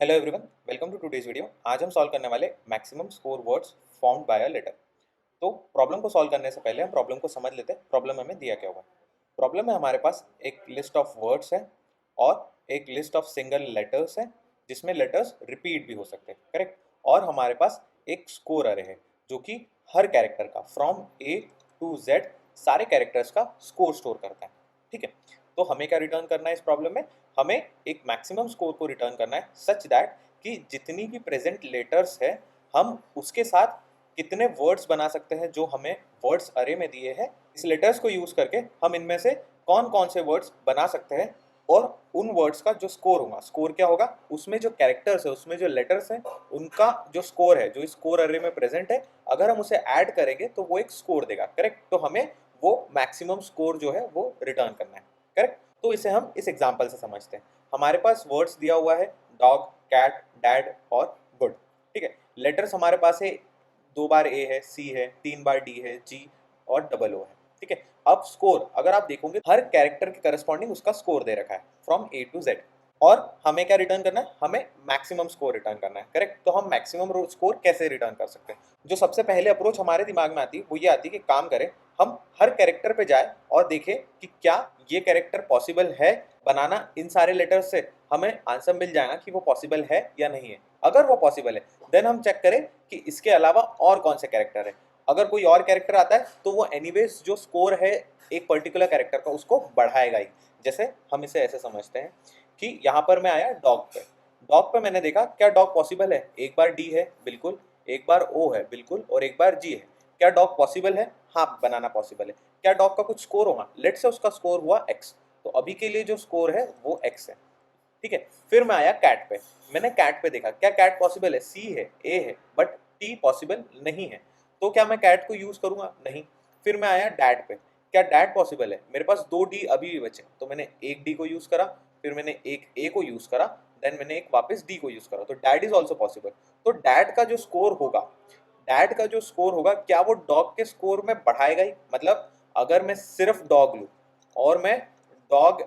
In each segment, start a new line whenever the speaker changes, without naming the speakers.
Hello everyone, welcome to today's video. आज हम solve करने वाले maximum score words formed by a letter. तो प्रॉब्लम को सॉल्व करने से पहले हम प्रॉब्लम को समझ लेते हैं। प्रॉब्लम में हमें दिया क्या हुआ है। प्रॉब्लम में हमारे पास एक लिस्ट ऑफ वर्ड्स है और एक लिस्ट ऑफ सिंगल लेटर्स है, जिसमें लेटर्स रिपीट भी हो सकते हैं, करेक्ट। और हमारे पास एक स्कोर अरे है जो कि हर कैरेक्टर का फ्रॉम ए टू जेड सारे कैरेक्टर्स का स्कोर स्टोर करता है। ठीक है, तो हमें क्या रिटर्न करना है इस प्रॉब्लम में? हमें एक मैक्सिमम स्कोर को रिटर्न करना है सच दैट कि जितनी भी प्रेजेंट लेटर्स है हम उसके साथ कितने वर्ड्स बना सकते हैं जो हमें वर्ड्स अरे में दिए हैं। इस लेटर्स को यूज करके हम इनमें से कौन कौन से वर्ड्स बना सकते हैं और उन वर्ड्स का जो स्कोर होगा, स्कोर क्या होगा, उसमें जो कैरेक्टर्स है, उसमें जो लेटर्स हैं, उनका जो स्कोर है, जो इस स्कोर अरे में प्रेजेंट है, अगर हम उसे ऐड करेंगे तो वो एक स्कोर देगा, करेक्ट। तो हमें वो मैक्सिमम स्कोर जो है वो रिटर्न करना है, करेक्ट। तो इसे हम इस एग्जांपल से समझते हैं। हमारे पास वर्ड्स दिया हुआ है डॉग, कैट, डैड और गुड। ठीक है, लेटर्स हमारे पास है, 2 बार ए है, सी है, 3 बार डी है, जी और डबल ओ है। ठीक है, अब स्कोर अगर आप देखोगे हर कैरेक्टर के करस्पॉन्डिंग उसका स्कोर दे रखा है फ्रॉम ए टू जेड। और हमें क्या रिटर्न करना है? हमें मैक्सिमम स्कोर रिटर्न करना है, करेक्ट। तो हम मैक्सिमम स्कोर कैसे रिटर्न कर सकते हैं? जो सबसे पहले अप्रोच हमारे दिमाग में आती है वो ये आती है कि काम करें, हम हर कैरेक्टर पे जाए और देखें कि क्या ये कैरेक्टर पॉसिबल है बनाना इन सारे लेटर्स से। हमें आंसर मिल जाएगा कि वो पॉसिबल है या नहीं है। अगर वो पॉसिबल है देन हम चेक करें कि इसके अलावा और कौन से कैरेक्टर है। अगर कोई और कैरेक्टर आता है तो वो एनीवेज जो स्कोर है एक पर्टिकुलर कैरेक्टर का उसको बढ़ाएगा ही। जैसे हम इसे ऐसे समझते हैं कि यहाँ पर मैं आया डॉग पे। डॉग पे मैंने देखा क्या डॉग पॉसिबल है? एक बार डी है बिल्कुल, एक बार ओ है बिल्कुल और एक बार जी है। क्या डॉग पॉसिबल है? हाँ, बनाना पॉसिबल है। क्या डॉग का कुछ स्कोर होगा? लेट से उसका स्कोर हुआ एक्स, तो अभी के लिए जो स्कोर है वो एक्स है। ठीक है, फिर मैं आया कैट पे। मैंने कैट पे देखा क्या कैट पॉसिबल है? सी है, ए है, बट टी पॉसिबल नहीं है। तो क्या मैं कैट को यूज करूंगा? नहीं। फिर मैं आया डैड पे। क्या डैड पॉसिबल है? मेरे पास 2 डी अभी भी बचे, तो मैंने एक डी को यूज करा, फिर मैंने एक ए को यूज करा, देन मैंने एक वापस डी को यूज करा, तो डैड इज ऑल्सो पॉसिबल। तो डैड का जो स्कोर होगा, डैड का जो स्कोर होगा क्या वो डॉग के स्कोर में बढ़ाएगा ही? मतलब अगर मैं सिर्फ डॉग लूँ और मैं डॉग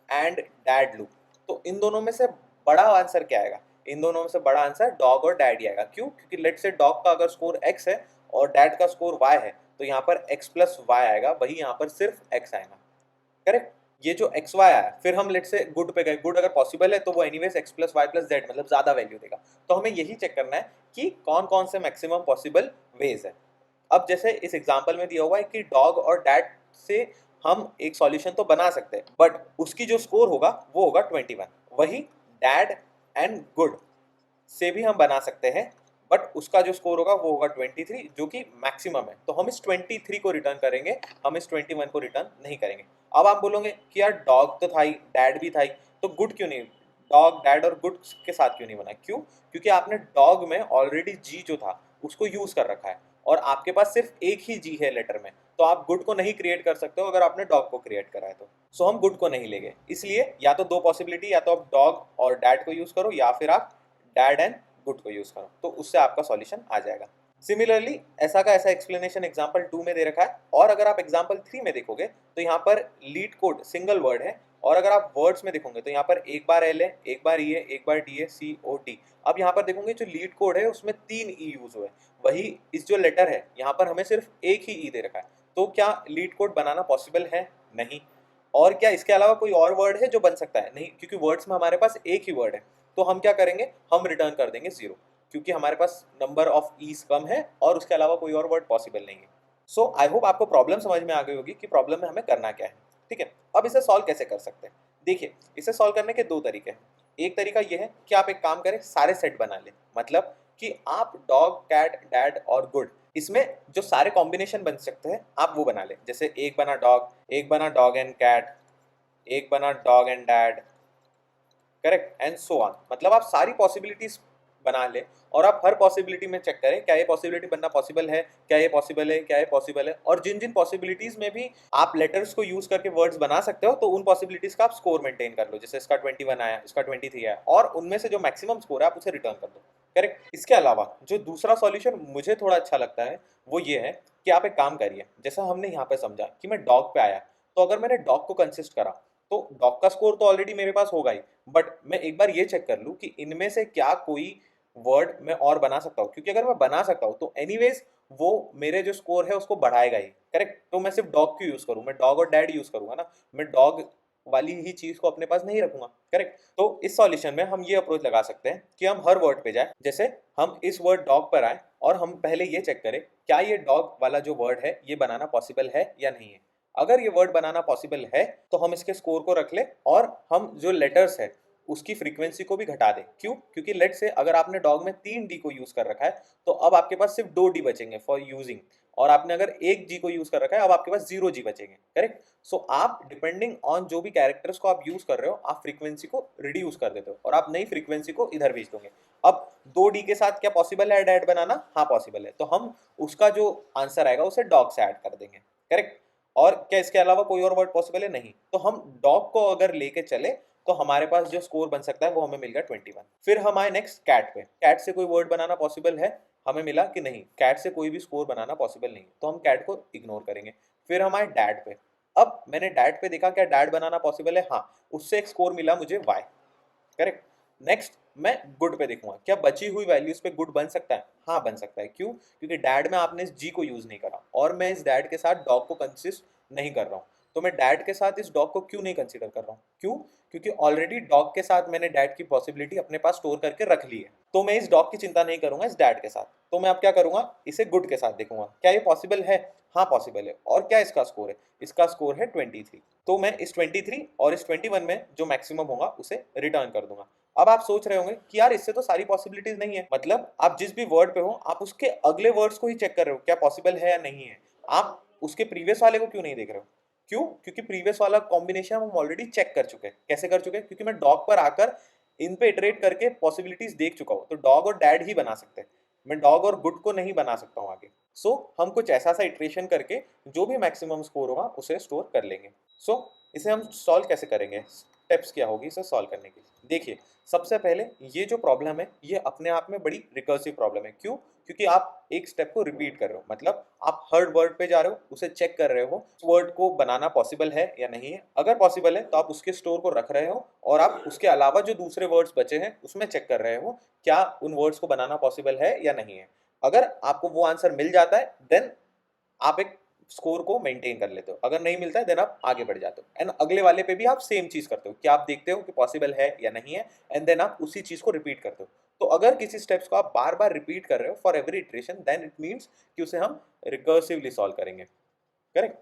एंड डैड लूँ, तो इन दोनों में से बड़ा आंसर क्या आएगा? इन दोनों में से बड़ा आंसर डॉग और डैड ही आएगा। क्यों? क्योंकि लेट से डॉग का अगर स्कोर एक्स है और डैड का स्कोर वाई है, तो यहाँ पर एक्स प्लस वाई आएगा, वही यहाँ पर सिर्फ एक्स आएगा, करेक्ट। ये जो एक्स वाई आया, फिर हम लेट से गुड पे गए। गुड अगर पॉसिबल है तो वो anyways x plus y plus z मतलब ज्यादा वैल्यू देगा। तो हमें यही चेक करना है कि कौन कौन से मैक्सिमम पॉसिबल वेज है। अब जैसे इस एग्जांपल में दिया हुआ है कि डॉग और डैड से हम एक सॉल्यूशन तो बना सकते हैं, बट उसकी जो स्कोर होगा वो होगा 21। वही डैड एंड गुड से भी हम बना सकते हैं, बट उसका जो स्कोर होगा वो होगा 23, जो कि मैक्सिमम है। तो हम इस 23 को रिटर्न करेंगे, हम इस 21 को रिटर्न नहीं करेंगे। अब आप बोलोगे कि यार डॉग तो था ही, डैड भी था ही, तो गुड क्यों नहीं? डॉग, डैड और गुड के साथ क्यों नहीं बना? क्यों? क्योंकि आपने डॉग में ऑलरेडी जी जो था उसको यूज कर रखा है और आपके पास सिर्फ एक ही जी है लेटर में, तो आप गुड को नहीं क्रिएट कर सकते हो अगर आपने डॉग को क्रिएट करा है तो। सो हम गुड को नहीं लेंगे। इसलिए या तो 2 पॉसिबिलिटी, या तो आप डॉग और डैड को यूज करो या फिर आप डैड एंड गुड को यूज करो, तो उससे आपका सॉल्यूशन आ जाएगा। सिमिलरली ऐसा का ऐसा एक्सप्लेनेशन एग्जांपल 2 में दे रखा है, और अगर आप एग्जांपल 3 में देखोगे तो यहाँ पर लीड कोड सिंगल वर्ड है, और अगर आप वर्ड्स में देखोगे तो यहाँ पर एक बार एल है, एक बार ई है, एक बार डी है, सी ओ टी। अब यहाँ पर देखोगे जो लीड कोड है उसमें 3 ई यूज हुए, वही इस जो लेटर है यहाँ पर हमें सिर्फ एक ही ई दे रखा है। तो क्या लीड कोड बनाना पॉसिबल है? नहीं। और क्या इसके अलावा कोई और वर्ड है जो बन सकता है? नहीं, क्योंकि वर्ड्स में हमारे पास एक ही वर्ड है। तो हम क्या करेंगे? हम रिटर्न कर देंगे 0, क्योंकि हमारे पास नंबर ऑफ ईज कम है और उसके अलावा कोई और वर्ड पॉसिबल नहीं है। सो आई होप आपको प्रॉब्लम समझ में आ गई होगी कि प्रॉब्लम में हमें करना क्या है। ठीक है, अब इसे सॉल्व कैसे कर सकते हैं? देखिए, इसे सॉल्व करने के 2 तरीके हैं। एक तरीका यह है कि आप एक काम करें, सारे सेट बना लें। मतलब कि आप डॉग, कैट, डैड और गुड, इसमें जो सारे कॉम्बिनेशन बन सकते हैं आप वो बना लें। जैसे एक बना डॉग, एक बना डॉग एंड कैट, एक बना dog and dad, correct, and so on. मतलब आप सारी पॉसिबिलिटीज बना ले और आप हर पॉसिबिलिटी में चेक करें क्या ये पॉसिबिलिटी बनना पॉसिबल है, क्या ये पॉसिबल है, क्या ये पॉसिबल है। और जिन जिन पॉसिबिलिटीज में भी आप लेटर्स को यूज करके वर्ड्स बना सकते हो, तो उन पॉसिबिलिटीज का आप स्कोर मेंटेन कर लो। जैसे इसका 21 आया, इसका 23 आया, और उनमें से जो मैक्सिमम स्कोर है आप उसे रिटर्न कर दो, करेक्ट। इसके अलावा जो दूसरा सॉल्यूशन मुझे थोड़ा अच्छा लगता है वो ये है कि आप एक काम करिए, जैसा हमने यहाँ पे समझा कि मैं डॉग पे आया, तो अगर मैंने डॉग को कंसिस्ट करा तो डॉग का स्कोर तो ऑलरेडी मेरे पास होगा ही, बट मैं एक बार ये चेक कर लूँ कि इनमें से क्या कोई वर्ड मैं और बना सकता हूँ, क्योंकि अगर मैं बना सकता हूँ तो एनीवेज वो मेरे जो स्कोर है उसको बढ़ाएगा ही। करेक्ट, तो मैं सिर्फ डॉग क्यों यूज करूँ, मैं डॉग और डैड यूज करूंगा ना, मैं डॉग वाली ही चीज को अपने पास नहीं रखूंगा। करेक्ट, तो इस सॉल्यूशन में हम ये अप्रोच लगा सकते हैं कि हम हर वर्ड पे जाए, जैसे हम इस वर्ड डॉग पर आए और हम पहले ये चेक करें क्या ये डॉग वाला जो वर्ड है ये बनाना पॉसिबल है या नहीं है। अगर ये वर्ड बनाना पॉसिबल है तो हम इसके स्कोर को रख ले और हम जो लेटर्स है उसकी फ्रीक्वेंसी को भी घटा दें। क्यों? क्योंकि लेट से अगर आपने डॉग में 3 डी को यूज कर रखा है तो अब आपके पास सिर्फ 2 डी बचेंगे फॉर यूजिंग, और आपने अगर 1 जी को यूज कर रखा है अब आपके पास 0 जी बचेंगे। करेक्ट, सो आप डिपेंडिंग ऑन जो भी कैरेक्टर्स को आप यूज कर रहे हो आप फ्रीक्वेंसी को रिड्यूस कर देते हो और आप नई फ्रीक्वेंसी को इधर भेज दोगे। अब 2 डी के साथ क्या पॉसिबल है ऐड बनाना? हाँ पॉसिबल है, तो हम उसका जो आंसर आएगा उसे डॉग से ऐड कर देंगे। करेक्ट, और क्या इसके अलावा कोई और वर्ड पॉसिबल है? नहीं, तो हम डॉग को अगर लेके चले तो हमारे पास जो स्कोर बन सकता है वो हमें मिल गया 21। फिर हम आए नेक्स्ट कैट पे। कैट से कोई वर्ड बनाना पॉसिबल है? हमें मिला कि नहीं, कैट से कोई भी स्कोर बनाना पॉसिबल नहीं, तो हम कैट को इग्नोर करेंगे। फिर हम आए डैड पे। अब मैंने डैड पे देखा क्या डैड बनाना पॉसिबल है? हाँ, उससे एक स्कोर मिला मुझे वाई। करेक्ट, नेक्स्ट मैं गुड पे देखूंगा क्या बची हुई वैल्यूज पे गुड बन सकता है? हाँ बन सकता है। क्यों? क्योंकि डैड में आपने इस जी को यूज नहीं करा और मैं इस डैड के साथ डॉग को कंसिस्ट नहीं कर रहा हूँ, तो मैं डैड के साथ इस डॉग को क्यों नहीं कंसीडर कर रहा हूँ? क्यों? क्योंकि ऑलरेडी डॉग के साथ मैंने डैड की पॉसिबिलिटी अपने पास स्टोर करके रख ली है, तो मैं इस डॉग की चिंता नहीं करूंगा इस डैड के साथ। तो मैं अब क्या करूंगा, इसे गुड के साथ देखूंगा क्या ये पॉसिबल है? हाँ पॉसिबल है। और क्या इसका स्कोर है? इसका स्कोर है 23। तो मैं इस 23 और इस 21 में जो मैक्सिमम होगा उसे रिटर्न कर दूंगा। अब आप सोच रहे होंगे कि यार इससे तो सारी पॉसिबिलिटीज नहीं है, मतलब आप जिस भी वर्ड पे हो आप उसके अगले वर्ड्स को ही चेक कर रहे हो क्या पॉसिबल है या नहीं है, आप उसके प्रीवियस वाले को क्यों नहीं देख रहे हो? क्यों? क्योंकि प्रीवियस वाला कॉम्बिनेशन हम ऑलरेडी चेक कर चुके हैं। कैसे कर चुके हैं? क्योंकि मैं डॉग पर आकर इन पे इटरेट करके पॉसिबिलिटीज देख चुका हूं, तो डॉग और डैड ही बना सकते हैं, मैं डॉग और गुड को नहीं बना सकता हूं आगे। सो हम कुछ ऐसा सा इटरेशन करके जो भी मैक्सिमम स्कोर होगा उसे स्टोर कर लेंगे। सो इसे हम सॉल्व कैसे करेंगे, स्टेप्स क्या होगी इसे सॉल्व करने की? देखिए, सबसे पहले ये जो प्रॉब्लम है ये अपने आप में बड़ी रिकर्सिव प्रॉब्लम है। क्यों? क्योंकि आप एक स्टेप को रिपीट कर रहे हो, मतलब आप हर वर्ड पे जा रहे हो, उसे चेक कर रहे हो उस वर्ड को बनाना पॉसिबल है या नहीं है। अगर पॉसिबल है तो आप उसके स्टोर को रख रहे हो और आप उसके अलावा जो दूसरे वर्ड्स बचे हैं उसमें चेक कर रहे हो क्या उन वर्ड्स को बनाना पॉसिबल है या नहीं है। अगर आपको वो आंसर मिल जाता है देन आप एक स्कोर को मेंटेन कर लेते हो, अगर नहीं मिलता है देन आप आगे बढ़ जाते हो। एंड अगले वाले पे भी आप सेम चीज करते हो कि आप देखते हो कि पॉसिबल है या नहीं है, एंड देन आप उसी चीज को रिपीट करते हो। तो अगर किसी स्टेप्स को आप बार बार रिपीट कर रहे हो for every iteration then it means कि उसे हम रिकर्सिवली सॉल्व करेंगे। करेक्ट,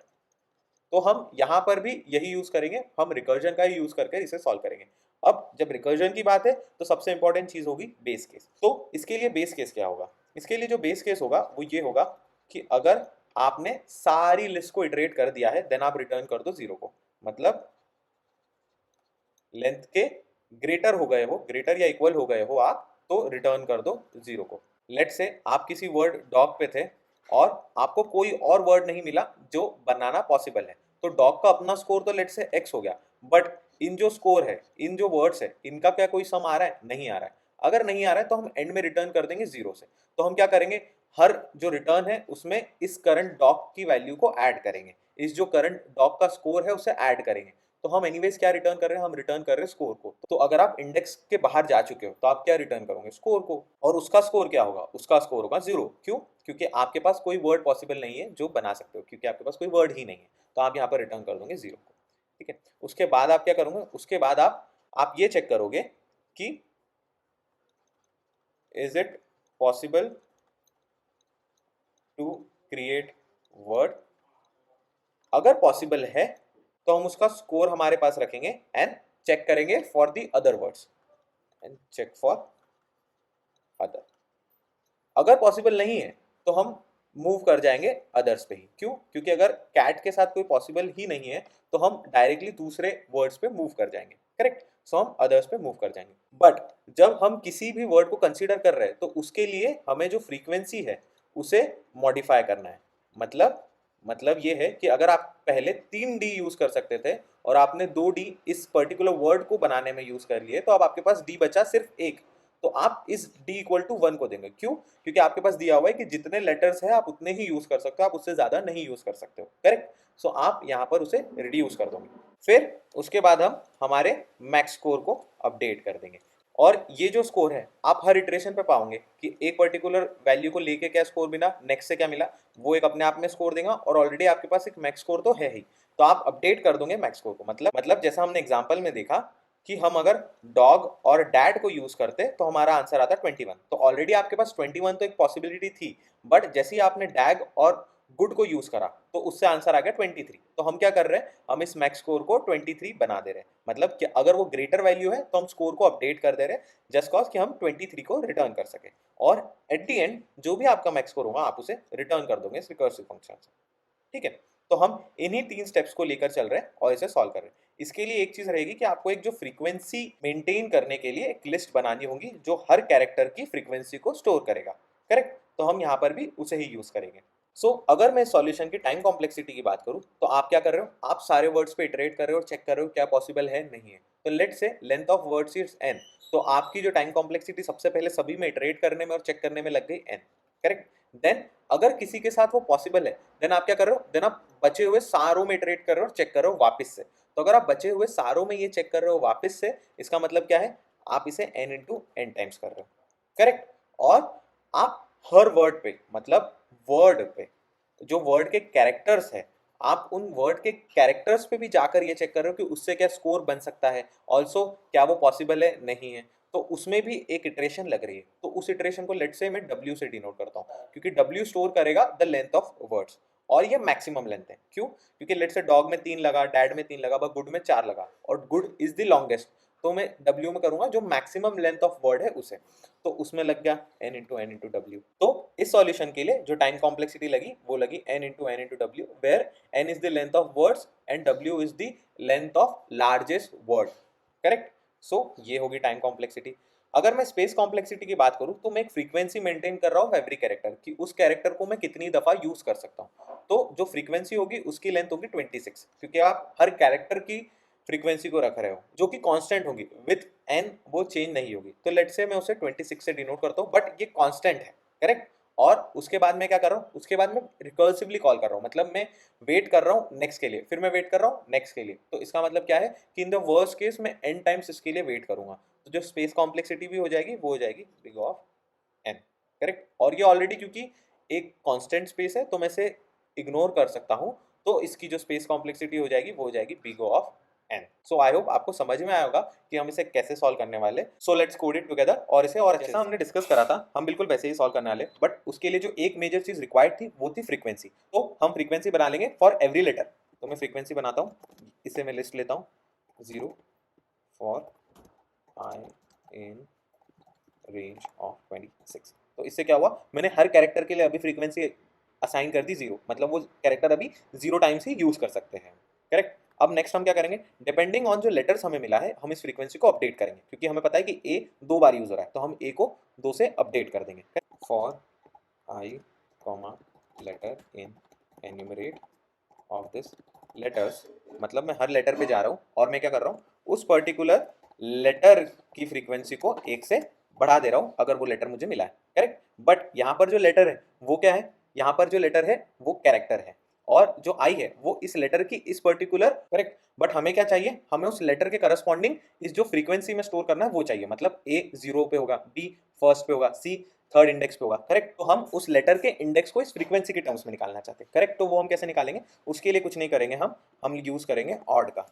तो हम यहाँ पर भी यही यूज करेंगे, हम रिकर्जन का ही यूज करके इसे सॉल्व करेंगे। अब जब रिकर्जन की बात है तो सबसे इंपॉर्टेंट चीज होगी बेस केस। तो इसके लिए बेस केस क्या होगा? इसके लिए जो बेस केस होगा वो ये होगा कि अगर आपने सारी लिस्ट को इटरेट कर दिया है देन आप रिटर्न कर दो 0 को, मतलब लेंथ के ग्रेटर हो गए हो, ग्रेटर या इक्वल हो गए हो आप, तो रिटर्न कर दो 0 को। लेट से आप किसी वर्ड डॉग पे थे और आपको कोई और वर्ड नहीं मिला जो बनाना पॉसिबल है, तो डॉग का अपना स्कोर तो लेट से x हो गया, बट इन जो स्कोर है, इन जो वर्ड्स है, इनका क्या कोई सम आ रहा है? नहीं आ रहा है। अगर नहीं आ रहा है तो हम एंड में रिटर्न कर देंगे 0 से। तो हम क्या करेंगे, हर जो रिटर्न है उसमें इस करंट डॉग की वैल्यू को ऐड करेंगे, इस जो करंट डॉग का स्कोर है उसे ऐड करेंगे। तो हम एनीवेज क्या रिटर्न कर रहे हैं, हम रिटर्न कर रहे हैं स्कोर को। तो अगर आप इंडेक्स के बाहर जा चुके हो तो आप क्या रिटर्न करोगे? स्कोर को। और उसका स्कोर क्या होगा? उसका स्कोर होगा 0। क्यों? क्योंकि आपके पास कोई वर्ड पॉसिबल नहीं है जो बना सकते हो, क्योंकि आपके पास कोई वर्ड ही नहीं है, तो आप यहाँ पर रिटर्न कर दोगे 0 को। ठीक है, उसके बाद आप क्या करोगे? उसके बाद आप ये चेक करोगे कि is it possible to create word. अगर पॉसिबल है तो हम उसका स्कोर हमारे पास रखेंगे एंड चेक करेंगे for the other words and check for other. अगर पॉसिबल नहीं है तो हम मूव कर जाएंगे अदर्स पे ही। क्यों? क्योंकि अगर कैट के साथ कोई पॉसिबल ही नहीं है तो हम डायरेक्टली दूसरे वर्ड्स पे मूव कर जाएंगे। करेक्ट, सो हम अदर्स पे मूव कर जाएंगे। बट जब हम किसी भी वर्ड को कंसीडर कर रहे हैं तो उसके लिए हमें जो फ्रीक्वेंसी है उसे मॉडिफाई करना है। मतलब ये है कि अगर आप पहले 3 डी यूज कर सकते थे और आपने 2 डी इस पर्टिकुलर वर्ड को बनाने में यूज कर लिए, तो अब आपके पास डी बचा सिर्फ एक, तो आप इस d इक्वल टू 1 को देंगे। क्यों? क्योंकि आपके पास दिया हुआ है कि जितने लेटर्स है आप उतने ही यूज कर सकते हो, आप उससे ज्यादा नहीं यूज कर सकते हो। करेक्ट? सो आप यहाँ पर उसे रिड्यूस कर दोगे। फिर उसके बाद हम हमारे मैक्स स्कोर को अपडेट कर देंगे, और ये जो स्कोर है आप हर इटरेशन पे पाओगे कि एक पर्टिकुलर वैल्यू को लेके क्या स्कोर मिला, नेक्स्ट से क्या मिला, वो एक अपने आप में स्कोर देगा, और ऑलरेडी आपके पास एक मैक्स स्कोर तो है ही, तो आप अपडेट कर दोगे मैक्स स्कोर को। मतलब जैसा हमने एग्जांपल में देखा कि हम अगर डॉग और डैड को यूज करते तो हमारा आंसर आता 21, तो ऑलरेडी आपके पास 21 तो एक पॉसिबिलिटी थी, बट जैसे ही आपने डैग और गुड को यूज करा तो उससे आंसर आ गया 23। तो हम क्या कर रहे हैं, हम इस मैक्स स्कोर को 23 बना दे रहे हैं, मतलब कि अगर वो ग्रेटर वैल्यू है तो हम स्कोर को अपडेट कर दे रहे हैं जस्ट कॉज कि हम 23 को रिटर्न कर सके, और एट द एंड जो भी आपका मैक्स स्कोर होगा आप उसे रिटर्न कर दोगे इस रिकर्सिव फंक्शन से। ठीक है, तो हम इन्हीं 3 स्टेप्स को लेकर चल रहे हैं और इसे सॉल्व कर रहे हैं। इसके लिए एक चीज रहेगी कि आपको एक जो फ्रीक्वेंसी मेंटेन करने के लिए एक लिस्ट बनानी होगी जो हर कैरेक्टर की फ्रीक्वेंसी को स्टोर करेगा। करेक्ट? तो हम यहाँ पर भी उसे ही यूज करेंगे। अगर मैं सॉल्यूशन की टाइम कॉम्प्लेक्सिटी की बात करूं तो आप क्या कर रहे हो, आप सारे वर्ड्स पे इटरेट कर रहे हो और चेक कर रहे हो क्या पॉसिबल है नहीं है। तो लेट से length of words is n, तो आपकी जो टाइम कॉम्प्लेक्सिटी सबसे पहले सभी में इटरेट करने में और चेक करने में लग गई n। करेक्ट? देन अगर किसी के साथ वो पॉसिबल है देन आप क्या कर रहे हो, देन आप बचे हुए सारों में इटरेट कर रहे हो और चेक कर रहे हो वापस से। तो अगर आप बचे हुए सारों में ये चेक कर रहे हो वापस से, इसका मतलब क्या है, आप इसे n इंटू n टाइम्स कर रहे हो। करेक्ट? और आप हर वर्ड पे, मतलब वर्ड पे जो वर्ड के कैरेक्टर्स है, आप उन वर्ड के कैरेक्टर्स पे भी जाकर ये चेक कर रहे हो कि उससे क्या स्कोर बन सकता है, ऑल्सो क्या वो पॉसिबल है नहीं है, तो उसमें भी एक इटरेशन लग रही है। तो उस इटरेशन को लेट से मैं W से डिनोट करता हूँ, क्योंकि W स्टोर करेगा द लेंथ ऑफ वर्ड्स, और ये मैक्सिमम लेंथ है। क्यों? क्योंकि लेट से डॉग में 3 लगा, डैड में 3 लगा, बट गुड में 4 लगा, और गुड इज द लॉन्गेस्ट, तो मैं W में करूंगा जो मैक्सिमम लेंथ ऑफ वर्ड है उसे, तो उसमें लग गया n इंटू डब्ल्यू। तो इस सॉल्यूशन के लिए जो टाइम कॉम्प्लेक्सिटी लगी वो लगी n इंटू डब्ल्यू, where n is the length of words and w is the length of largest word. Correct? ये होगी टाइम कॉम्प्लेक्सिटी। अगर मैं स्पेस कॉम्प्लेक्सिटी की बात करूं तो मैं एक फ्रीक्वेंसी मेंटेन कर रहा हूं एवरी कैरेक्टर की, उस कैरेक्टर को मैं कितनी दफा यूज कर सकता हूं, तो जो फ्रीक्वेंसी होगी उसकी लेंथ होगी 26, क्योंकि आप हर कैरेक्टर की फ्रीक्वेंसी को रख रहे हो जो कि कांस्टेंट होगी, विथ n वो चेंज नहीं होगी। तो लेट से मैं उसे 26 से डिनोट करता हूँ, बट ये कांस्टेंट है। करेक्ट? और उसके बाद मैं क्या कर रहा हूँ, उसके बाद मैं रिकर्सिवली कॉल कर रहा हूँ, मतलब मैं वेट कर रहा हूँ नेक्स्ट के लिए, फिर मैं वेट कर रहा हूँ नेक्स्ट के लिए। तो इसका मतलब क्या है कि इन द वर्स्ट केस मैं n टाइम्स इसके लिए वेट करूंगा, तो जो स्पेस कॉम्प्लेक्सिटी भी हो जाएगी वो हो जाएगी बिग ऑफ n। करेक्ट? और ये ऑलरेडी क्योंकि एक कांस्टेंट स्पेस है तो मैं इसे इग्नोर कर सकता हूँ, तो इसकी जो स्पेस कॉम्प्लेक्सिटी हो जाएगी वो हो जाएगी big of n। I hope आपको समझ में आया होगा कि हम इसे कैसे सॉल्व करने वाले। लेट्स कोड इट टुगेदर और इसे और जैसा हमने डिस्कस करा था हम बिल्कुल वैसे ही सॉल्व करने वाले, बट उसके लिए जो एक मेजर चीज रिक्वायर्ड थी वो थी फ्रीक्वेंसी। तो हम फ्रीक्वेंसी बना लेंगे फॉर एवरी लेटर। तो मैं फ्रीक्वेंसी बनाता हूँ, इसे मैं लिस्ट लेता हूँ 0 for I in range of 26। तो इससे क्या हुआ, मैंने हर कैरेक्टर के लिए अभी फ्रीक्वेंसी असाइन कर दी 0, मतलब वो कैरेक्टर अभी 0 टाइम्स ही यूज कर सकते हैं। करेक्ट? अब नेक्स्ट हम क्या करेंगे, डिपेंडिंग ऑन जो लेटर्स हमें मिला है हम इस फ्रीक्वेंसी को अपडेट करेंगे, क्योंकि हमें पता है कि ए 2 बार यूज हो रहा है, तो हम ए को 2 से अपडेट कर देंगे। For i comma letter in enumerate of this letters, मतलब मैं हर लेटर पे जा रहा हूँ और मैं क्या कर रहा हूँ, उस पर्टिकुलर लेटर की फ्रीक्वेंसी को 1 से बढ़ा दे रहा हूँ अगर वो लेटर मुझे मिला है। करेक्ट? बट यहाँ पर जो लेटर है वो क्या है, यहाँ पर जो लेटर है वो कैरेक्टर है, और जो आई है वो इस लेटर की इस पर्टिकुलर। करेक्ट? बट हमें क्या चाहिए, हमें उस लेटर के करस्पॉन्डिंग इस जो फ्रीक्वेंसी में स्टोर करना है वो चाहिए, मतलब ए 0 पे होगा, बी फर्स्ट पे होगा, सी थर्ड इंडेक्स पे होगा। करेक्ट? तो हम उस लेटर के इंडेक्स को इस फ्रीक्वेंसी के टर्म्स में निकालना चाहते हैं। करेक्ट? तो वो हम कैसे निकालेंगे, उसके लिए कुछ नहीं करेंगे, हम यूज करेंगे ऑड का,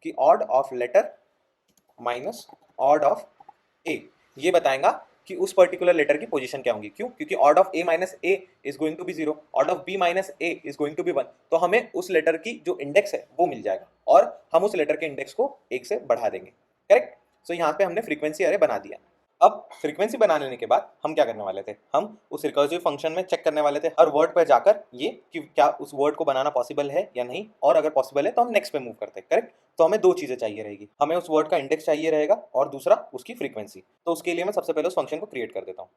कि ord of letter minus ord of a, ये बताएगा कि उस पर्टिकुलर लेटर की पोजीशन क्या होगी। क्यों? क्योंकि ord of a minus a is going to be 0, ord of b minus a is going to be 1, तो हमें उस लेटर की जो इंडेक्स है वो मिल जाएगा और हम उस लेटर के इंडेक्स को 1 से बढ़ा देंगे। करेक्ट? यहाँ पे हमने फ्रीक्वेंसी अरे बना दिया। अब फ्रीक्वेंसी बना लेने के बाद हम क्या करने वाले थे, हम उस रिकर्सिव फंक्शन में चेक करने वाले थे हर वर्ड पर जाकर ये कि क्या उस वर्ड को बनाना पॉसिबल है या नहीं, और अगर पॉसिबल है तो हम नेक्स्ट पे मूव करते हैं। करेक्ट? तो हमें 2 चीजें चाहिए रहेगी, हमें उस वर्ड का इंडेक्स चाहिए रहेगा और दूसरा उसकी फ्रीक्वेंसी। तो उसके लिए मैं सबसे पहले उस फंक्शन को क्रिएट कर देता हूँ,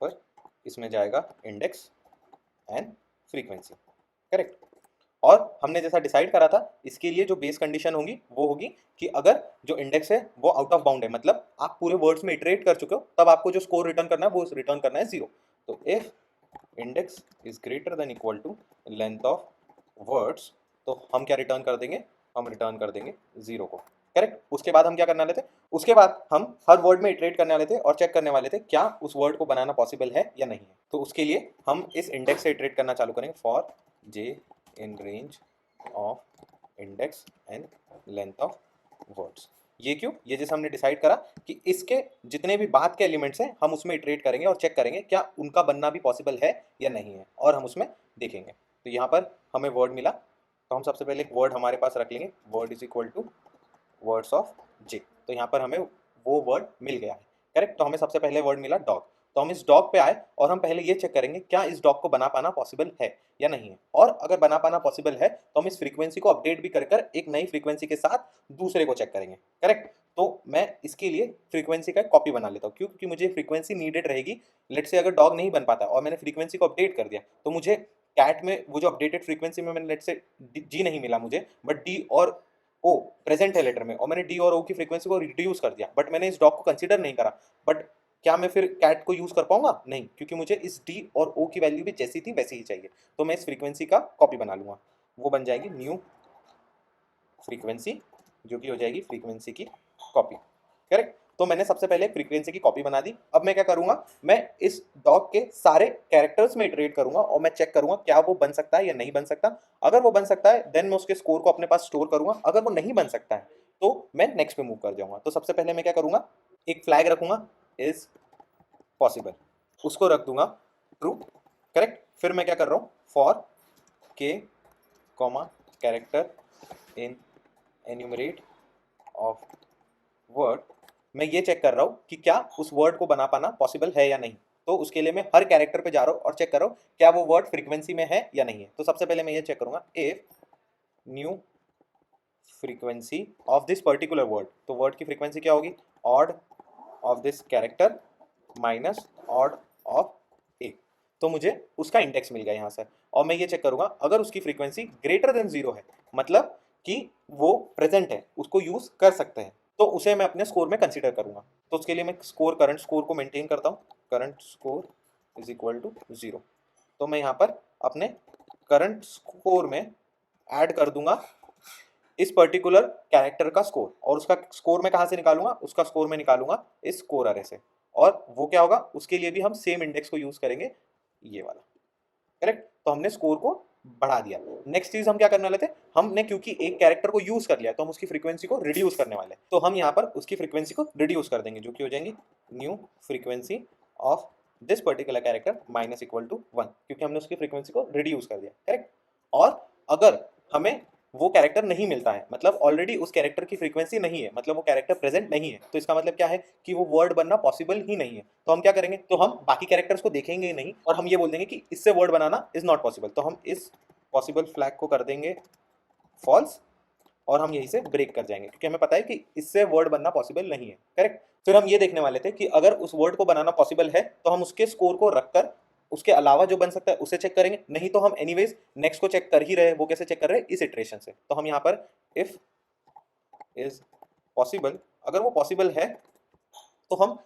पर इसमें जाएगा इंडेक्स एंड फ्रीक्वेंसी। करेक्ट? और हमने जैसा डिसाइड करा था, इसके लिए जो बेस कंडीशन होगी वो होगी कि अगर जो इंडेक्स है वो आउट ऑफ बाउंड है, मतलब आप पूरे वर्ड्स में इटरेट कर चुके हो, तब आपको जो स्कोर रिटर्न करना है वो रिटर्न करना है 0। तो if index is greater than equal to length of words, तो हम क्या रिटर्न कर देंगे, हम रिटर्न कर देंगे 0 को। करेक्ट। उसके बाद हम क्या करने वाले थे, उसके बाद हम हर वर्ड में इटरेट करने वाले थे और चेक करने वाले थे क्या उस वर्ड को बनाना पॉसिबल है या नहीं है। तो उसके लिए हम इस इंडेक्स से इटरेट करना चालू करेंगे, for j in range of index and length of words. ये क्यों, ये जैसे हमने डिसाइड करा कि इसके जितने भी बाद के एलिमेंट्स हैं हम उसमें इटरेट करेंगे और चेक करेंगे क्या उनका बनना भी पॉसिबल है या नहीं है, और हम उसमें देखेंगे। तो यहाँ पर हमें वर्ड मिला, तो हम सबसे पहले एक वर्ड हमारे पास रख लेंगे, word is equal to words of J. तो यहाँ पर हमें वो वर्ड मिल गया है। करेक्ट। तो हमें सबसे पहले वर्ड मिला डॉग, तो हम इस डॉग पे आए और हम पहले ये चेक करेंगे क्या इस डॉग को बना पाना पॉसिबल है या नहीं है, और अगर बना पाना पॉसिबल है तो हम इस फ्रीक्वेंसी को अपडेट भी कर कर एक नई फ्रीक्वेंसी के साथ दूसरे को चेक करेंगे। करेक्ट। तो मैं इसके लिए फ्रीक्वेंसी का कॉपी बना लेता हूँ, क्यों, क्योंकि मुझे फ्रीक्वेंसी नीडेड रहेगी। लेट से अगर डॉग नहीं बन पाता और मैंने फ्रीक्वेंसी को अपडेट कर दिया, तो मुझे कैट में वो जो अपडेटेड फ्रीक्वेंसी में मैंने लेट से जी नहीं मिला मुझे, बट डी और ओ प्रेजेंट है लेटर में, और मैंने डी और ओ की फ्रीक्वेंसी को रिड्यूस कर दिया, बट मैंने इस डॉग को कंसीडर नहीं करा। बट क्या मैं फिर कैट को यूज कर पाऊंगा? नहीं, क्योंकि मुझे इस डी और ओ की वैल्यू भी जैसी थी वैसी ही चाहिए। तो मैं इस फ्रीक्वेंसी का कॉपी बना लूंगा, वो बन जाएगी न्यू फ्रीक्वेंसी, जो कि हो जाएगी फ्रीक्वेंसी की कॉपी। करेक्ट। तो मैंने सबसे पहले फ्रीक्वेंसी की कॉपी बना दी। अब मैं क्या करूंगा, मैं इस डॉग के सारे कैरेक्टर्स में इटरेट करूंगा और मैं चेक करूंगा क्या वो बन सकता है या नहीं बन सकता। अगर वो बन सकता है देन मैं उसके स्कोर को अपने पास स्टोर करूंगा, अगर वो नहीं बन सकता है तो मैं नेक्स्ट पे मूव कर जाऊंगा। तो सबसे पहले मैं क्या करूंगा, एक फ्लैग रखूंगा, इज पॉसिबल, उसको रख दूंगा ट्रू। करेक्ट। फिर मैं क्या कर रहा हूँ, फॉर के comma character in enumerate of word, मैं ये चेक कर रहा हूँ कि क्या उस वर्ड को बना पाना पॉसिबल है या नहीं। तो उसके लिए मैं हर कैरेक्टर पे जा रहा हूँ और चेक कर रहा हूँ क्या वो वर्ड फ्रीक्वेंसी में है या नहीं है। तो सबसे पहले मैं ये चेक करूंगा, if new frequency of this particular word, तो वर्ड की फ्रीक्वेंसी क्या होगी, ord of this character minus ord of a. तो मुझे उसका इंडेक्स मिल गया यहाँ से, और मैं ये चेक करूंगा अगर उसकी फ्रीक्वेंसी ग्रेटर देन 0 है, मतलब कि वो प्रेजेंट है, उसको यूज कर सकते हैं, तो उसे मैं अपने स्कोर में कंसीडर करूंगा। तो उसके लिए मैं स्कोर, करंट स्कोर को मेंटेन करता हूँ, current score is equal to 0। तो मैं यहाँ पर अपने करंट स्कोर में ऐड कर दूंगा इस पर्टिकुलर कैरेक्टर का स्कोर, और उसका स्कोर मैं कहाँ से निकालूंगा, उसका स्कोर मैं निकालूंगा इस स्कोर अरे से, और वो क्या होगा, उसके लिए भी हम सेम इंडेक्स को यूज करेंगे, ये वाला। करेक्ट। तो हमने स्कोर को बढ़ा दिया। नेक्स्ट चीज हम क्या करने वाले थे, हमने क्योंकि एक कैरेक्टर को यूज कर लिया तो हम उसकी फ्रीक्वेंसी को रिड्यूस करने वाले हैं। तो हम यहाँ पर उसकी फ्रीक्वेंसी को रिड्यूस कर देंगे, जो कि हो जाएंगी new frequency of this particular character minus equal to 1, क्योंकि हमने उसकी फ्रीक्वेंसी को रिड्यूस कर दिया। करेक्ट। और अगर हमें वो कैरेक्टर नहीं मिलता है, मतलब ऑलरेडी उस कैरेक्टर की फ्रीक्वेंसी नहीं है, मतलब वो कैरेक्टर प्रेजेंट नहीं है, तो इसका मतलब क्या है कि वो वर्ड बनना पॉसिबल ही नहीं है। तो हम क्या करेंगे, तो हम बाकी कैरेक्टर्स को देखेंगे ही नहीं और हम ये बोल देंगे कि इससे word banana is not possible. तो हम इस पॉसिबल फ्लैग को कर देंगे फॉल्स, और हम यहीं से ब्रेक कर जाएंगे, क्योंकि हमें पता है कि इससे वर्ड बनना पॉसिबल नहीं है। करेक्ट। फिर हम ये देखने वाले थे कि अगर उस वर्ड को बनाना पॉसिबल है तो हम उसके स्कोर को रखकर उसके अलावा जो बन सकता है उसे चेक करेंगे, नहीं तो हम एनीवेज नेक्स्ट को चेक कर ही रहे। वो कैसे चेक कर रहे हैं, इस इटरेशन से। तो हम यहाँ पर इफ इज पॉसिबल, अगर वो पॉसिबल है तो हम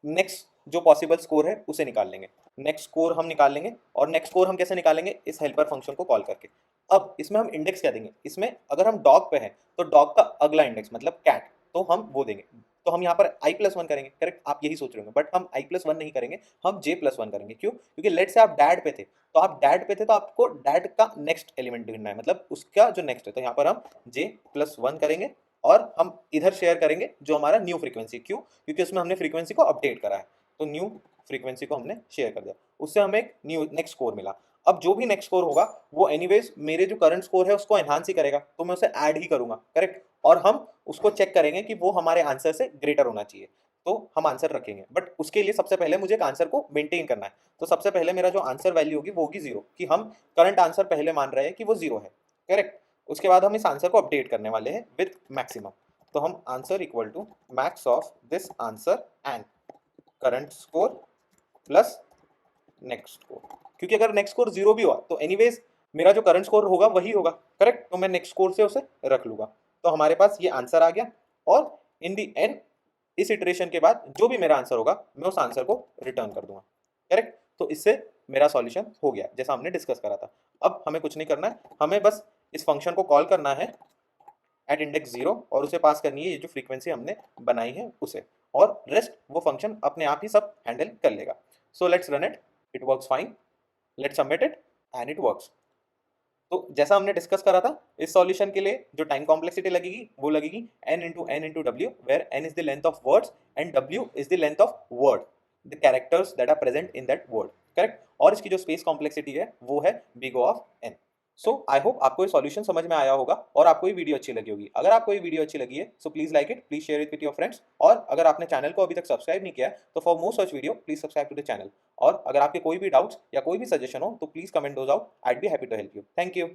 नेक्स्ट जो पॉसिबल स्कोर है उसे निकाल लेंगे, नेक्स्ट स्कोर हम निकाल लेंगे। और नेक्स्ट स्कोर हम कैसे निकालेंगे, इस हेल्पर फंक्शन को कॉल करके। अब इसमें हम इंडेक्स क्या देंगे, इसमें अगर हम डॉग पे हैं तो डॉग का अगला इंडेक्स मतलब कैट, तो हम वो देंगे। तो हम यहाँ पर i+1 करेंगे। करेक्ट। आप यही सोच रहे होंगे, बट हम i+1 नहीं करेंगे, हम j+1 करेंगे। क्यों, क्योंकि लेट से आप डैड पे थे, तो आप डैड पे थे तो आपको डैड का नेक्स्ट एलिमेंट ढूंढना है, मतलब उसका जो नेक्स्ट है। तो यहाँ पर हम j+1 करेंगे और हम इधर शेयर करेंगे जो हमारा न्यू फ्रीक्वेंसी। क्यों, क्योंकि उसमें हमने फ्रीक्वेंसी को अपडेट करा है, तो न्यू फ्रीक्वेंसी को हमने शेयर कर दिया, उससे हमें एक न्यू नेक्स्ट स्कोर मिला। अब जो भी नेक्स्ट स्कोर होगा वो एनीवेज मेरे जो करंट स्कोर है उसको एनहांस ही करेगा, तो मैं उसे ऐड ही करूंगा। करेक्ट। और हम उसको चेक करेंगे कि वो हमारे आंसर से ग्रेटर होना चाहिए, तो हम आंसर रखेंगे। बट उसके लिए सबसे पहले मुझे एक आंसर को मेंटेन करना है। तो सबसे पहले मेरा जो आंसर वैल्यू होगी वो होगी 0, कि हम करंट आंसर पहले मान रहे हैं कि वो 0 है। करेक्ट। उसके बाद हम इस आंसर को अपडेट करने वाले हैं विथ मैक्सिमम। तो हम answer equal to max of this answer and current score plus next score, क्योंकि अगर नेक्स्ट स्कोर 0 भी हुआ तो एनीवेज मेरा जो करंट स्कोर होगा वही होगा, करेक्ट, तो मैं नेक्स्ट स्कोर से उसे रख लूँगा। तो हमारे पास ये आंसर आ गया और इन दी एंड इस इटरेशन के बाद जो भी मेरा आंसर होगा मैं उस आंसर को रिटर्न कर दूंगा, करेक्ट। तो इससे मेरा सॉल्यूशन हो गया जैसा हमने डिस्कस करा था। अब हमें कुछ नहीं करना है, हमें बस इस फंक्शन को कॉल करना है एट इंडेक्स 0 और उसे पास करनी है ये जो फ्रीक्वेंसी हमने बनाई है उसे, और रेस्ट वो फंक्शन अपने आप ही सब हैंडल कर लेगा। So let's run it, it works fine, let's submit it and it works. तो जैसा हमने डिस्कस करा था, इस सॉल्यूशन के लिए जो टाइम कॉम्प्लेक्सिटी लगेगी वो लगेगी n into where n is the length of words and w is the length of word, the characters that are present in that word, correct. और इसकी जो स्पेस कॉम्प्लेक्सिटी है वो है big O of n। So I hope आपको ये solution समझ में आया होगा और आपको ये वीडियो अच्छी लगी होगी। अगर आपको ये वीडियो अच्छी लगी है so please like it, please share it with your friends, और अगर आपने चैनल को अभी तक सब्सक्राइब नहीं किया है तो for more such video please subscribe to the channel. और अगर आपके कोई भी डाउट्स या कोई भी सजेशन हो तो please comment those out, I be happy to help you. Thank you.